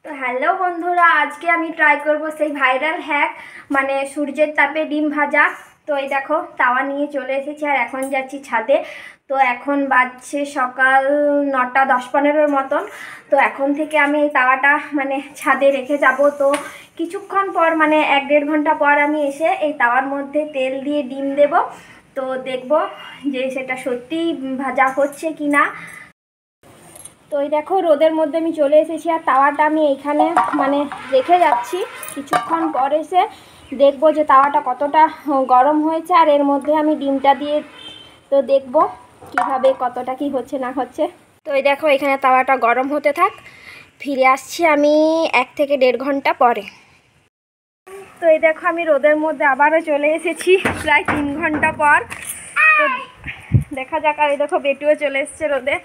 তো হ্যালো বন্ধুরা, আজকে আমি ট্রাই করব সেই ভাইরাল হ্যাক মানে সূর্যের তাপে ডিম ভাজা। তো এই দেখো তাওয়া নিয়ে চলে এসেছি আর এখন যাচ্ছি ছাদে। তো এখন বাজছে সকাল 9টা 10-15 মতন। তো এখন থেকে আমি এই তাওয়াটা মানে ছাদে রেখে যাব। তো কিছুক্ষণ পর মানে 1-1.5 ঘন্টা পর আমি এসে এই তাওয়ার মধ্যে তেল দিয়ে ডিম দেব। তো দেখব যে সেটা সত্যি ভাজা হচ্ছে কি না। তো এই দেখো রোদের মধ্যে আমি চলে এসেছি আর তাওয়াটা আমি এইখানে মানে রেখে যাচ্ছি। কিছুক্ষণ পর এসে দেখবো যে তাওয়াটা কতটা গরম হয়েছে আর এর মধ্যে আমি ডিমটা দিয়ে তো দেখবো কিভাবে কতটা কি হচ্ছে না হচ্ছে। তো এই দেখো এখানে তাওয়াটা গরম হতে থাক, ফিরে আসছি আমি 1 থেকে 1.5 ঘন্টা পরে। তো এই দেখো আমি রোদের মধ্যে আবারও চলে এসেছি প্রায় 3 ঘন্টা পর। তো দেখা যাক। আর এই দেখো বেটুও চলে এসছে রোদে।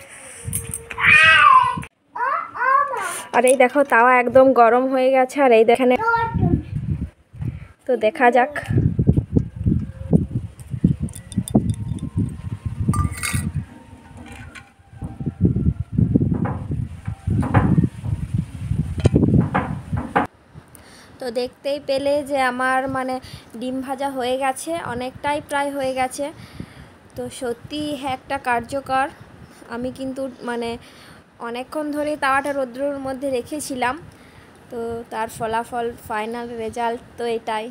আর এই দেখো তাওয়া একদম গরম হয়ে গেছে আর এই দেখেন। তো দেখা যাক। তো দেখতেই পেলে যে আমার মানে ডিম ভাজা হয়ে গেছে, অনেকটাই প্রায় হয়ে গেছে। তো সত্যি হ্যাকটা কার্যকর। আমি কিন্তু মানে অনেকক্ষণ ধরেই তাওয়াটা রৌদ্রের মধ্যে রেখেছিলাম। তো তার ফলাফল ফাইনাল রেজাল্ট তো এটাই।